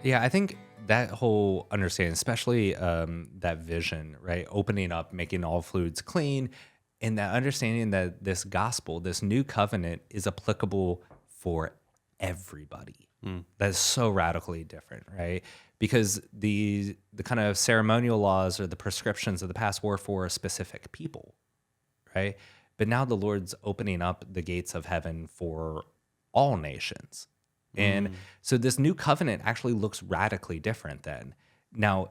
Yeah, I think that whole understanding, especially that vision, right? Opening up, making all fluids clean, and that understanding that this gospel, this new covenant, is applicable for everybody. Mm. That's so radically different, right? Because the kind of ceremonial laws or the prescriptions of the past were for a specific people, right? But now the Lord's opening up the gates of heaven for all nations. And so this new covenant actually looks radically different then. Now,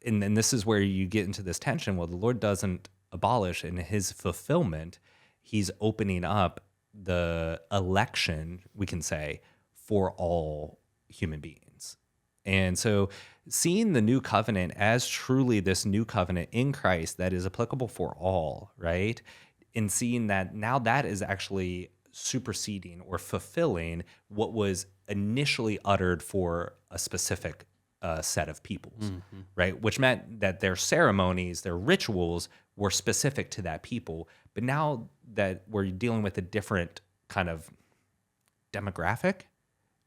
and then this is where you get into this tension. Well, the Lord doesn't abolish in his fulfillment, he's opening up the election, we can say, for all human beings. And so seeing the new covenant as truly this new covenant in Christ that is applicable for all, right? And seeing that now that is actually superseding or fulfilling what was initially uttered for a specific set of peoples, right? Which meant that their ceremonies, their rituals were specific to that people. But now that we're dealing with a different kind of demographic,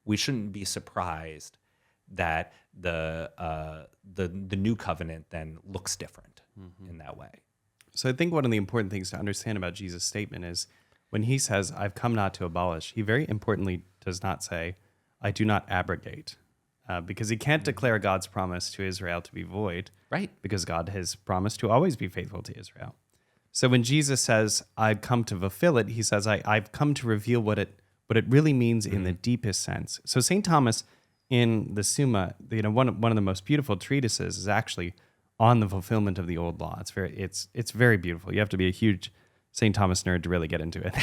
we shouldn't be surprised that the new covenant then looks different in that way. So I think one of the important things to understand about Jesus' statement is when he says, I've come not to abolish, he very importantly does not say, I do not abrogate, because he can't declare God's promise to Israel to be void, Right. because God has promised to always be faithful to Israel. So when Jesus says, I've come to fulfill it, he says, I've come to reveal what it really means in the deepest sense. So St. Thomas in the Summa, one of the most beautiful treatises is actually on the fulfillment of the old law. It's very beautiful. You have to be a huge St. Thomas nerd to really get into it.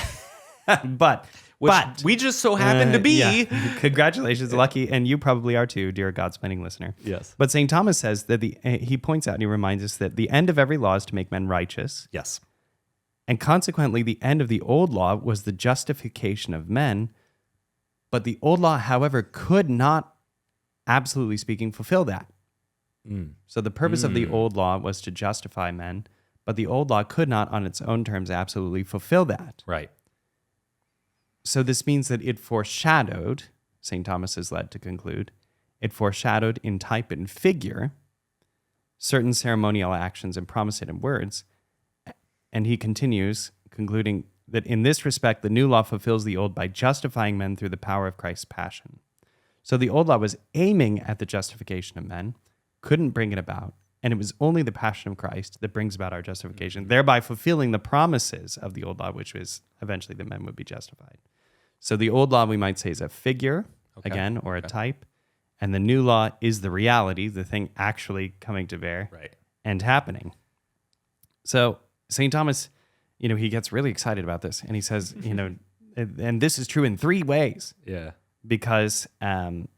but We just so happen to be. yeah. Congratulations, lucky, and you probably are too, dear Godsplaining listener. Yes. But St. Thomas says that he points out and he reminds us that the end of every law is to make men righteous, Yes. and consequently, the end of the old law was the justification of men. But the old law, however, could not, absolutely speaking, fulfill that. So the purpose of the old law was to justify men, but the old law could not, on its own terms, absolutely fulfill that. Right. So this means that it foreshadowed, St. Thomas is led to conclude, it foreshadowed in type and figure certain ceremonial actions and promised in words. And he continues, concluding that in this respect, the new law fulfills the old by justifying men through the power of Christ's passion. So the old law was aiming at the justification of men, couldn't bring it about, and it was only the passion of Christ that brings about our justification, thereby fulfilling the promises of the old law, which was eventually that men would be justified. So the old law, we might say, is a figure, again, or a type, and the new law is the reality, the thing actually coming to bear and happening. So St. Thomas, he gets really excited about this, and he says, and this is true in three ways. Yeah. Because that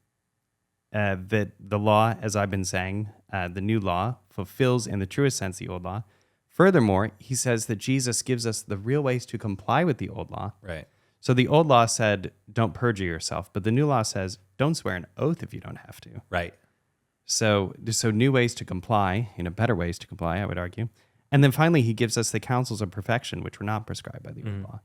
the law, as I've been saying, the new law fulfills in the truest sense the old law. Furthermore, he says that Jesus gives us the real ways to comply with the old law. Right. So the old law said, don't perjure yourself, but the new law says, don't swear an oath if you don't have to. Right. So new ways to comply, better ways to comply, I would argue. And then finally, he gives us the counsels of perfection, which were not prescribed by the old law.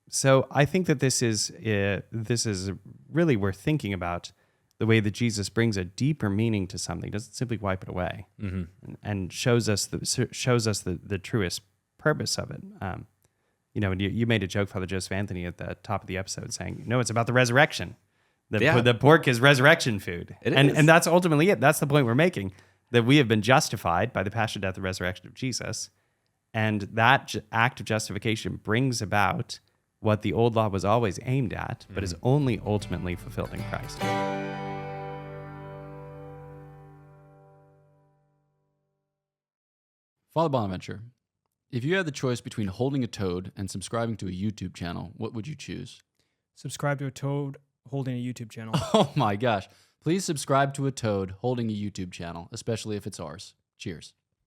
So I think that this is really worth thinking about, the way that Jesus brings a deeper meaning to something, doesn't simply wipe it away, and shows us the truest purpose of it. You made a joke, Father Joseph Anthony, at the top of the episode, saying, it's about the resurrection. The pork is resurrection food, and that's ultimately it. That's the point we're making, that we have been justified by the passion, death, and resurrection of Jesus, and that act of justification brings about what the old law was always aimed at, but is only ultimately fulfilled in Christ. Father Bonaventure, if you had the choice between holding a toad and subscribing to a YouTube channel, what would you choose? Subscribe to a toad holding a YouTube channel. Oh my gosh. Please subscribe to a toad holding a YouTube channel, especially if it's ours. Cheers.